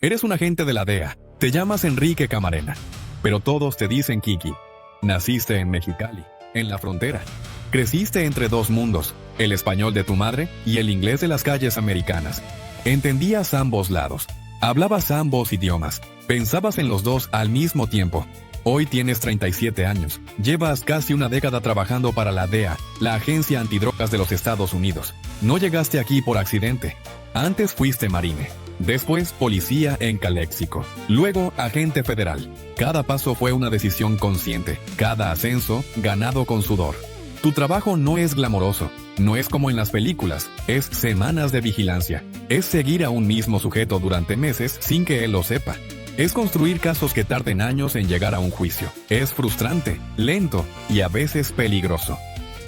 Eres un agente de la DEA. Te llamas Enrique Camarena. Pero todos te dicen Kiki. Naciste en Mexicali, en la frontera. Creciste entre dos mundos, el español de tu madre y el inglés de las calles americanas. Entendías ambos lados. Hablabas ambos idiomas. Pensabas en los dos al mismo tiempo. Hoy tienes 37 años. Llevas casi una década trabajando para la DEA, la Agencia Antidrogas de los Estados Unidos. No llegaste aquí por accidente. Antes fuiste marine. Después policía en Calexico. Luego agente federal. Cada paso fue una decisión consciente. Cada ascenso ganado con sudor. Tu trabajo no es glamoroso. No es como en las películas. Es semanas de vigilancia. Es seguir a un mismo sujeto durante meses sin que él lo sepa. Es construir casos que tarden años en llegar a un juicio. Es frustrante, lento y a veces peligroso.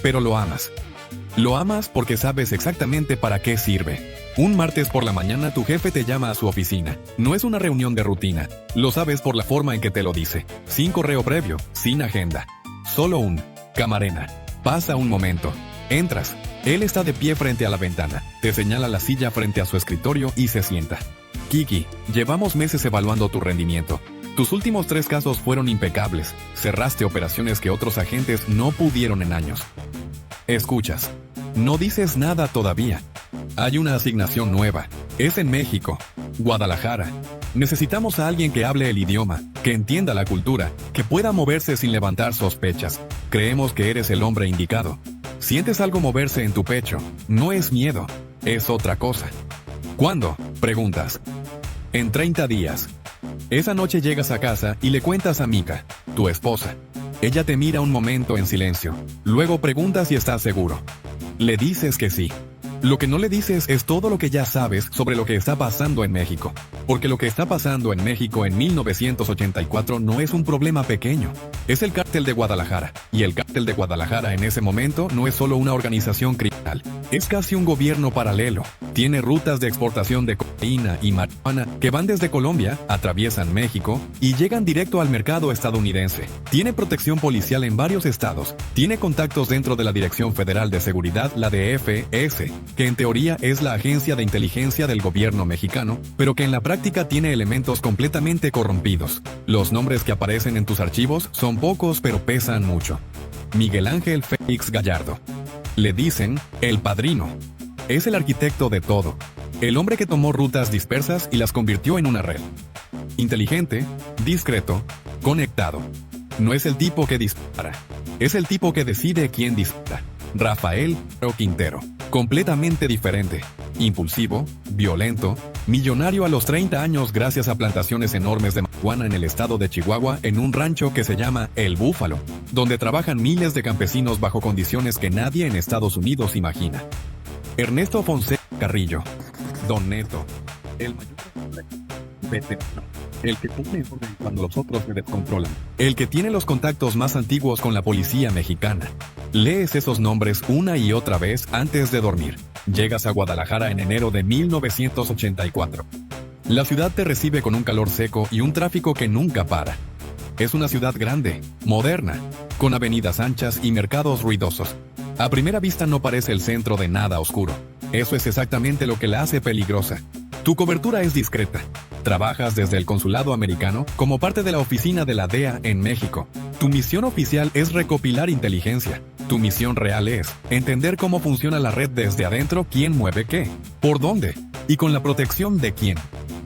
Pero lo amas. Lo amas porque sabes exactamente para qué sirve. Un martes por la mañana tu jefe te llama a su oficina. No es una reunión de rutina. Lo sabes por la forma en que te lo dice. Sin correo previo, sin agenda. Solo un Camarena. Pasa un momento. Entras. Él está de pie frente a la ventana. Te señala la silla frente a su escritorio y se sienta. Kiki, llevamos meses evaluando tu rendimiento. Tus últimos 3 casos fueron impecables. Cerraste operaciones que otros agentes no pudieron en años. Escuchas. No dices nada todavía. Hay una asignación nueva. Es en México. Guadalajara. Necesitamos a alguien que hable el idioma, que entienda la cultura, que pueda moverse sin levantar sospechas. Creemos que eres el hombre indicado. Sientes algo moverse en tu pecho. No es miedo. Es otra cosa. ¿Cuándo? Preguntas. En 30 días. Esa noche llegas a casa y le cuentas a Mika, tu esposa. Ella te mira un momento en silencio. Luego preguntas si estás seguro. Le dices que sí. Lo que no le dices es todo lo que ya sabes sobre lo que está pasando en México. Porque lo que está pasando en México en 1984 no es un problema pequeño. Es el cártel de Guadalajara. Y el cártel de Guadalajara en ese momento no es solo una organización criminal. Es casi un gobierno paralelo. Tiene rutas de exportación de cocaína y marihuana que van desde Colombia, atraviesan México y llegan directo al mercado estadounidense. Tiene protección policial en varios estados. Tiene contactos dentro de la Dirección Federal de Seguridad, la DFS, que en teoría es la agencia de inteligencia del gobierno mexicano, pero que en la práctica tiene elementos completamente corrompidos. Los nombres que aparecen en tus archivos son pocos pero pesan mucho. Miguel Ángel Félix Gallardo. Le dicen el padrino. Es el arquitecto de todo. El hombre que tomó rutas dispersas y las convirtió en una red. Inteligente, discreto, conectado. No es el tipo que dispara. Es el tipo que decide quién dispara. Rafael Quintero. Completamente diferente. Impulsivo, violento, millonario a los 30 años gracias a plantaciones enormes de marihuana en el estado de Chihuahua en un rancho que se llama El Búfalo, donde trabajan miles de campesinos bajo condiciones que nadie en Estados Unidos imagina. Ernesto Fonseca Carrillo. Don Neto. El mayor veterano. El que pone orden cuando los otros se descontrolan. El que tiene los contactos más antiguos con la policía mexicana. Lees esos nombres una y otra vez antes de dormir. Llegas a Guadalajara en enero de 1984. La ciudad te recibe con un calor seco y un tráfico que nunca para. Es una ciudad grande, moderna, con avenidas anchas y mercados ruidosos. A primera vista no parece el centro de nada oscuro. Eso es exactamente lo que la hace peligrosa. Tu cobertura es discreta. Trabajas desde el consulado americano como parte de la oficina de la DEA en México. Tu misión oficial es recopilar inteligencia. Tu misión real es entender cómo funciona la red desde adentro, quién mueve qué, por dónde y con la protección de quién.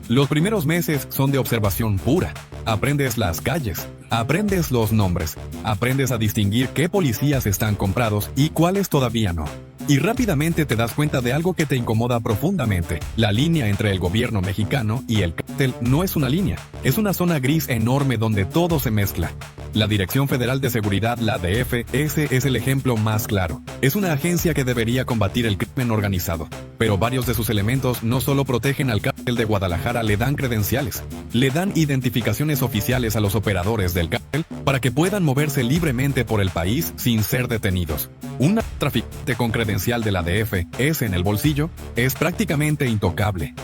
Los primeros meses son de observación pura. Aprendes las calles, aprendes los nombres, aprendes a distinguir qué policías están comprados y cuáles todavía no. Y rápidamente te das cuenta de algo que te incomoda profundamente. La línea entre el gobierno mexicano y el cártel no es una línea, es una zona gris enorme donde todo se mezcla. La Dirección Federal de Seguridad, la DFS, es el ejemplo más claro. Es una agencia que debería combatir el crimen organizado, pero varios de sus elementos no solo protegen al cártel de Guadalajara, le dan credenciales, le dan identificaciones oficiales a los operadores del cártel para que puedan moverse libremente por el país sin ser detenidos. Un traficante con credencial de la DFS en el bolsillo es prácticamente intocable.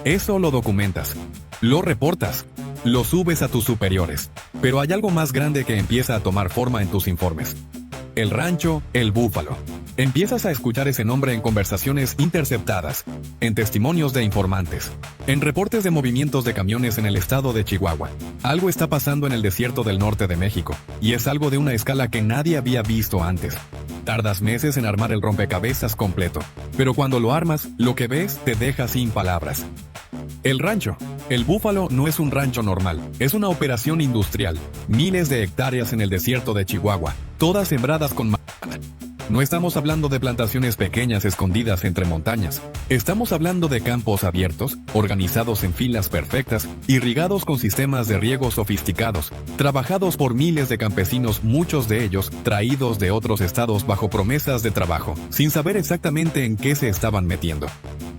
Eso lo documentas, lo reportas, lo subes a tus superiores, pero hay algo más grande que empieza a tomar forma en tus informes. El rancho El Búfalo. Empiezas a escuchar ese nombre en conversaciones interceptadas, en testimonios de informantes, en reportes de movimientos de camiones en el estado de Chihuahua. Algo está pasando en el desierto del norte de México, y es algo de una escala que nadie había visto antes. Tardas meses en armar el rompecabezas completo, pero cuando lo armas, lo que ves te deja sin palabras. El rancho. El Búfalo no es un rancho normal, es una operación industrial. Miles de hectáreas en el desierto de Chihuahua, todas sembradas con marihuana. No estamos hablando de plantaciones pequeñas escondidas entre montañas. Estamos hablando de campos abiertos, organizados en filas perfectas, irrigados con sistemas de riego sofisticados, trabajados por miles de campesinos, muchos de ellos traídos de otros estados bajo promesas de trabajo, sin saber exactamente en qué se estaban metiendo.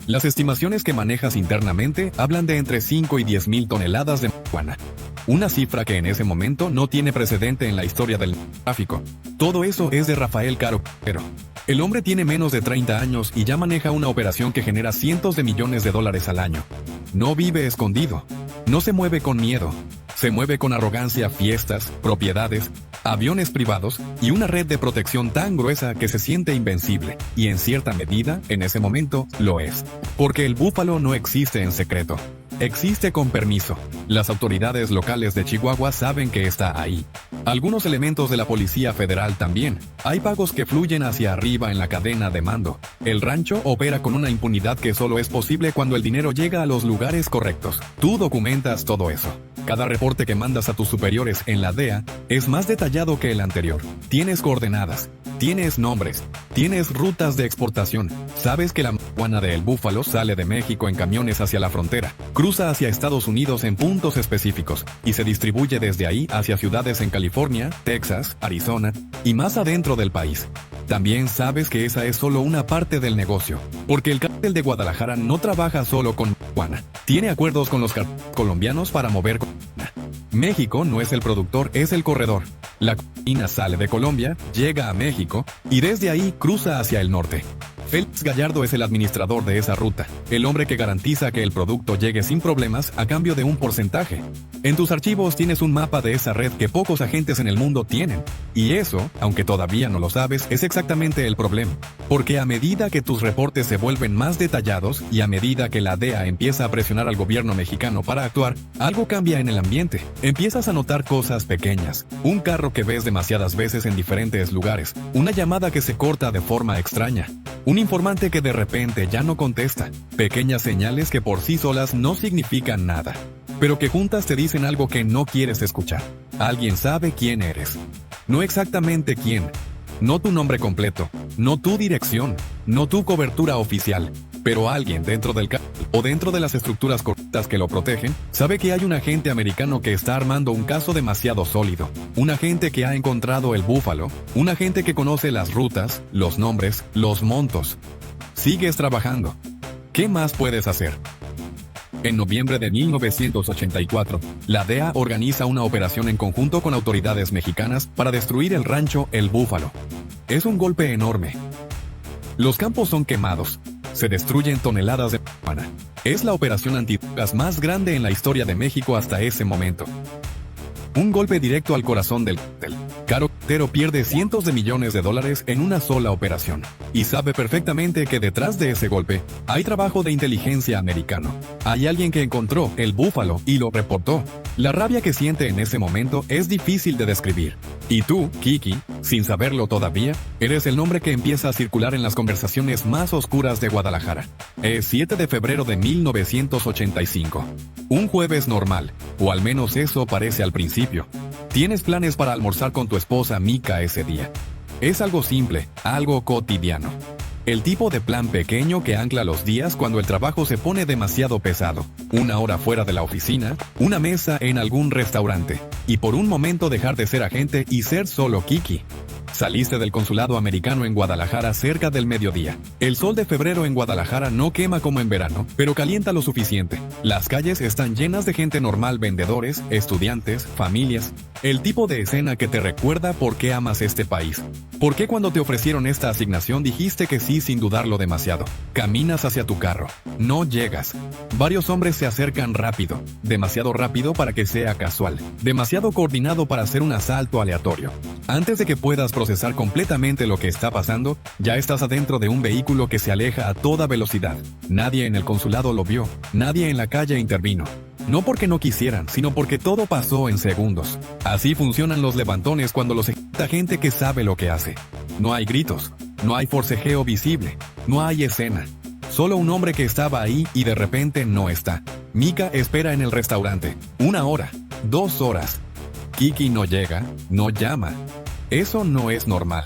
Las estimaciones que manejas internamente hablan de entre 5 y 10 mil toneladas de marihuana. Una cifra que en ese momento no tiene precedente en la historia del tráfico. Todo eso es de Rafael Caro. Pero el hombre tiene menos de 30 años y ya maneja una operación que genera cientos de millones de dólares al año. No vive escondido. No se mueve con miedo. Se mueve con arrogancia, fiestas, propiedades, aviones privados y una red de protección tan gruesa que se siente invencible. Y en cierta medida, en ese momento, lo es. Porque el Búfalo no existe en secreto. Existe con permiso. Las autoridades locales de Chihuahua saben que está ahí. Algunos elementos de la Policía Federal también. Hay pagos que fluyen hacia arriba en la cadena de mando. El rancho opera con una impunidad que solo es posible cuando el dinero llega a los lugares correctos. Tú documentas todo eso. Cada reporte que mandas a tus superiores en la DEA es más detallado que el anterior. Tienes coordenadas, tienes nombres, tienes rutas de exportación. Sabes que la marihuana de El Búfalo sale de México en camiones hacia la frontera, cruza hacia Estados Unidos en puntos específicos y se distribuye desde ahí hacia ciudades en California, Texas, Arizona y más adentro del país. También sabes que esa es solo una parte del negocio, porque el cártel de Guadalajara no trabaja solo con marihuana. Tiene acuerdos con los cárteles colombianos para mover cocaína. México no es el productor, es el corredor. La cocaína sale de Colombia, llega a México y desde ahí cruza hacia el norte. Félix Gallardo es el administrador de esa ruta, el hombre que garantiza que el producto llegue sin problemas a cambio de un porcentaje. En tus archivos tienes un mapa de esa red que pocos agentes en el mundo tienen. Y eso, aunque todavía no lo sabes, es exactamente el problema. Porque a medida que tus reportes se vuelven más detallados y a medida que la DEA empieza a presionar al gobierno mexicano para actuar, algo cambia en el ambiente. Empiezas a notar cosas pequeñas. Un carro que ves demasiadas veces en diferentes lugares. Una llamada que se corta de forma extraña. Un informante que de repente ya no contesta. Pequeñas señales que por sí solas no significan nada, pero que juntas te dicen algo que no quieres escuchar. Alguien sabe quién eres. No exactamente quién. No tu nombre completo. No tu dirección. No tu cobertura oficial. Pero alguien dentro del cártel o dentro de las estructuras corruptas que lo protegen, sabe que hay un agente americano que está armando un caso demasiado sólido. Un agente que ha encontrado el Búfalo. Un agente que conoce las rutas, los nombres, los montos. Sigues trabajando. ¿Qué más puedes hacer? En noviembre de 1984, la DEA organiza una operación en conjunto con autoridades mexicanas para destruir el rancho El Búfalo. Es un golpe enorme. Los campos son quemados. Se destruyen toneladas de marihuana. Es la operación antidrogas más grande en la historia de México hasta ese momento. Un golpe directo al corazón del cártel. Caro Quintero pierde cientos de millones de dólares en una sola operación. Y sabe perfectamente que detrás de ese golpe hay trabajo de inteligencia americano. Hay alguien que encontró el Búfalo y lo reportó. La rabia que siente en ese momento es difícil de describir. Y tú, Kiki, sin saberlo todavía, eres el nombre que empieza a circular en las conversaciones más oscuras de Guadalajara. Es 7 de febrero de 1985. Un jueves normal, o al menos eso parece al principio. Tienes planes para almorzar con tu esposa Mika ese día. Es algo simple, algo cotidiano. El tipo de plan pequeño que ancla los días cuando el trabajo se pone demasiado pesado. Una hora fuera de la oficina, una mesa en algún restaurante. Y por un momento dejar de ser agente y ser solo Kiki. Saliste del consulado americano en Guadalajara cerca del mediodía. El sol de febrero en Guadalajara no quema como en verano, pero calienta lo suficiente. Las calles están llenas de gente normal, vendedores, estudiantes, familias. El tipo de escena que te recuerda por qué amas este país. ¿Por qué cuando te ofrecieron esta asignación dijiste que sí sin dudarlo demasiado? Caminas hacia tu carro. No llegas. Varios hombres se acercan rápido. Demasiado rápido para que sea casual. Demasiado coordinado para hacer un asalto aleatorio. Antes de que puedas procesar completamente lo que está pasando, ya estás adentro de un vehículo que se aleja a toda velocidad. Nadie en el consulado lo vio. Nadie en la calle intervino. No porque no quisieran, sino porque todo pasó en segundos. Así funcionan los levantones cuando los ejecuta gente que sabe lo que hace. No hay gritos, no hay forcejeo visible, no hay escena. Solo un hombre que estaba ahí y de repente no está. Mika espera en el restaurante. 1 hora, 2 horas. Kiki no llega, no llama. Eso no es normal.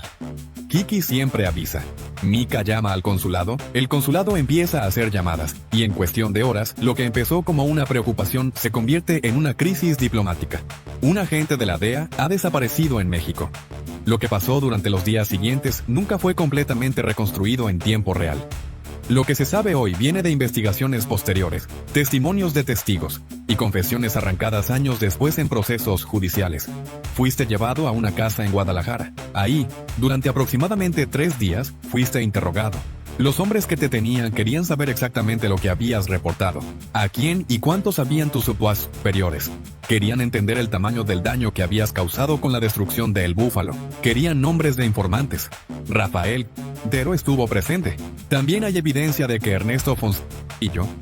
Kiki siempre avisa. Mika llama al consulado, el consulado empieza a hacer llamadas, y en cuestión de horas, lo que empezó como una preocupación se convierte en una crisis diplomática. Un agente de la DEA ha desaparecido en México. Lo que pasó durante los días siguientes nunca fue completamente reconstruido en tiempo real. Lo que se sabe hoy viene de investigaciones posteriores, testimonios de testigos y confesiones arrancadas años después en procesos judiciales. Fuiste llevado a una casa en Guadalajara. Ahí, durante aproximadamente 3 días, fuiste interrogado. Los hombres que te tenían querían saber exactamente lo que habías reportado, a quién y cuántos sabían tus superiores. Querían entender el tamaño del daño que habías causado con la destrucción de El Búfalo. Querían nombres de informantes. Rafael Quintero estuvo presente. También hay evidencia de que Ernesto Fonseca,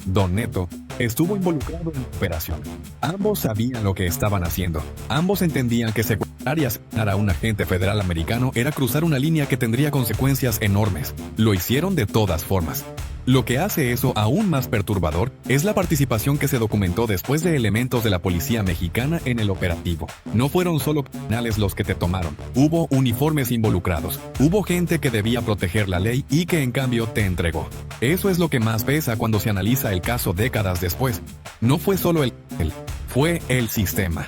Don Neto, estuvo involucrado en la operación. Ambos sabían lo que estaban haciendo. Ambos entendían que secuestrar y asesinar a un agente federal americano era cruzar una línea que tendría consecuencias enormes. Lo hicieron de todas formas. Lo que hace eso aún más perturbador es la participación que se documentó después de elementos de la policía mexicana en el operativo. No fueron solo criminales los que te tomaron. Hubo uniformes involucrados. Hubo gente que debía proteger la ley y que en cambio te entregó. Eso es lo que más pesa cuando se analiza el caso décadas después. No fue solo fue el sistema.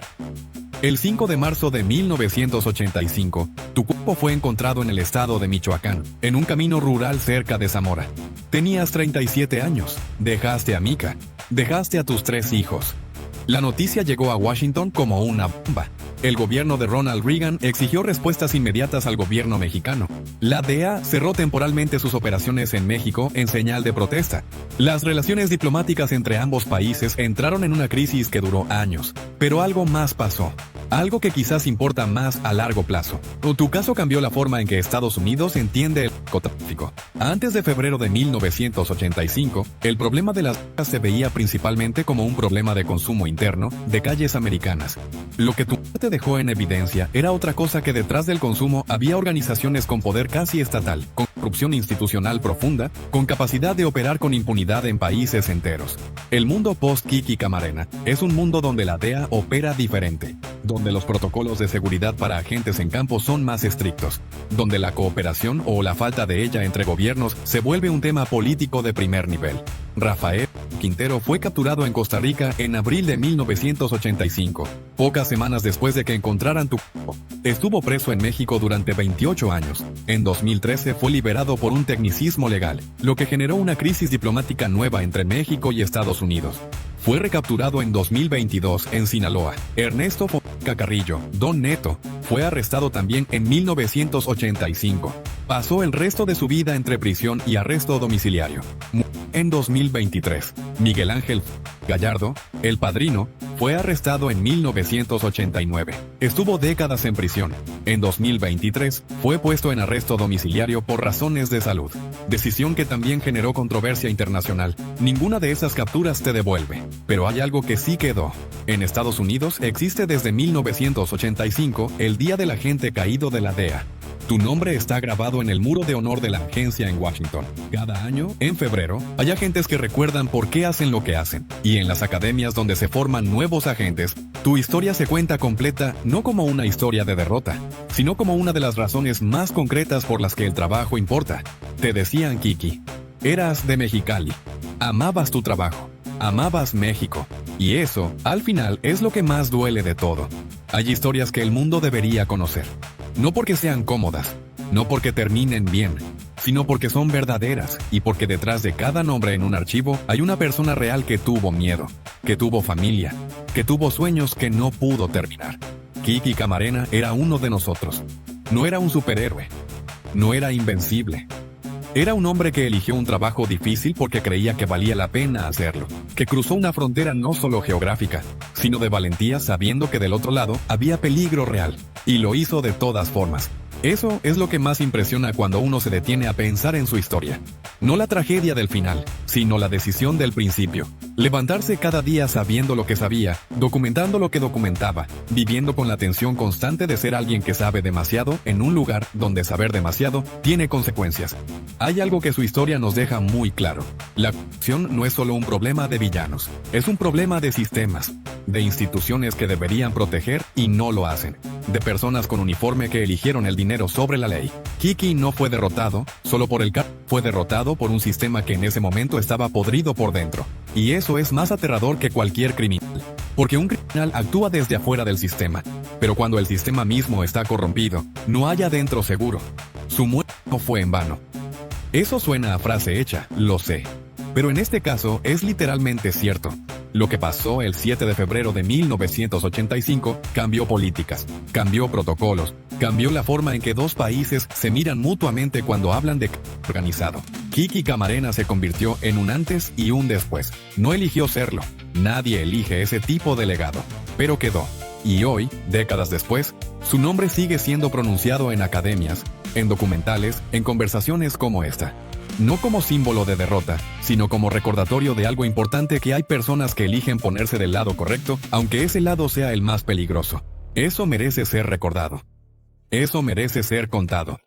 El 5 de marzo de 1985, tu cuerpo fue encontrado en el estado de Michoacán, en un camino rural cerca de Zamora. Tenías 37 años, dejaste a Mika, dejaste a tus 3 hijos. La noticia llegó a Washington como una bomba. El gobierno de Ronald Reagan exigió respuestas inmediatas al gobierno mexicano. La DEA cerró temporalmente sus operaciones en México en señal de protesta. Las relaciones diplomáticas entre ambos países entraron en una crisis que duró años. Pero algo más pasó. Algo que quizás importa más a largo plazo. Tu caso cambió la forma en que Estados Unidos entiende el narcotráfico. Antes de febrero de 1985, el problema de las drogas se veía principalmente como un problema de consumo interno de calles americanas. Lo que tu muerte dejó en evidencia era otra cosa, que detrás del consumo había organizaciones con poder casi estatal, con corrupción institucional profunda, con capacidad de operar con impunidad en países enteros. El mundo post-Kiki Camarena es un mundo donde la DEA opera diferente, donde los protocolos de seguridad para agentes en campo son más estrictos, donde la cooperación o la falta de ella entre gobiernos se vuelve un tema político de primer nivel. Rafael Quintero fue capturado en Costa Rica en abril de 1985, pocas semanas después de que encontraran tu cuerpo. Estuvo preso en México durante 28 años. En 2013 fue liberado por un tecnicismo legal, lo que generó una crisis diplomática nueva entre México y Estados Unidos. Fue recapturado en 2022 en Sinaloa. Ernesto Fonseca Carrillo, Don Neto, fue arrestado también en 1985. Pasó el resto de su vida entre prisión y arresto domiciliario. En 2023, Miguel Ángel Gallardo, El Padrino, fue arrestado en 1989. Estuvo décadas en prisión. En 2023, fue puesto en arresto domiciliario por razones de salud. Decisión que también generó controversia internacional. Ninguna de esas capturas te devuelve. Pero hay algo que sí quedó. En Estados Unidos existe desde 1985 el Día del Agente Caído de la DEA. Tu nombre está grabado en el muro de honor de la agencia en Washington. Cada año, en febrero, hay agentes que recuerdan por qué hacen lo que hacen. Y en las academias donde se forman nuevos agentes, tu historia se cuenta completa no como una historia de derrota, sino como una de las razones más concretas por las que el trabajo importa. Te decían Kiki. Eras de Mexicali. Amabas tu trabajo. Amabas México. Y eso, al final, es lo que más duele de todo. Hay historias que el mundo debería conocer. No porque sean cómodas, no porque terminen bien, sino porque son verdaderas y porque detrás de cada nombre en un archivo hay una persona real que tuvo miedo, que tuvo familia, que tuvo sueños que no pudo terminar. Kiki Camarena era uno de nosotros. No era un superhéroe. No era invencible. Era un hombre que eligió un trabajo difícil porque creía que valía la pena hacerlo, que cruzó una frontera no solo geográfica, sino de valentía sabiendo que del otro lado había peligro real, y lo hizo de todas formas. Eso es lo que más impresiona cuando uno se detiene a pensar en su historia. No la tragedia del final, sino la decisión del principio. Levantarse cada día sabiendo lo que sabía, documentando lo que documentaba, viviendo con la tensión constante de ser alguien que sabe demasiado en un lugar donde saber demasiado tiene consecuencias. Hay algo que su historia nos deja muy claro. La corrupción no es solo un problema de villanos, es un problema de sistemas, de instituciones que deberían proteger y no lo hacen, de personas con uniforme que eligieron el dinero sobre la ley. Kiki no fue derrotado solo por el cargo, fue derrotado por un sistema que en ese momento estaba podrido por dentro. Y eso es más aterrador que cualquier criminal. Porque un criminal actúa desde afuera del sistema, pero cuando el sistema mismo está corrompido, no hay adentro seguro. Su muerte no fue en vano. Eso suena a frase hecha, lo sé. Pero en este caso es literalmente cierto. Lo que pasó el 7 de febrero de 1985 cambió políticas, cambió protocolos, cambió la forma en que dos países se miran mutuamente cuando hablan de crimen organizado. Kiki Camarena se convirtió en un antes y un después. No eligió serlo. Nadie elige ese tipo de legado. Pero quedó. Y hoy, décadas después, su nombre sigue siendo pronunciado en academias, en documentales, en conversaciones como esta. No como símbolo de derrota, sino como recordatorio de algo importante, que hay personas que eligen ponerse del lado correcto, aunque ese lado sea el más peligroso. Eso merece ser recordado. Eso merece ser contado.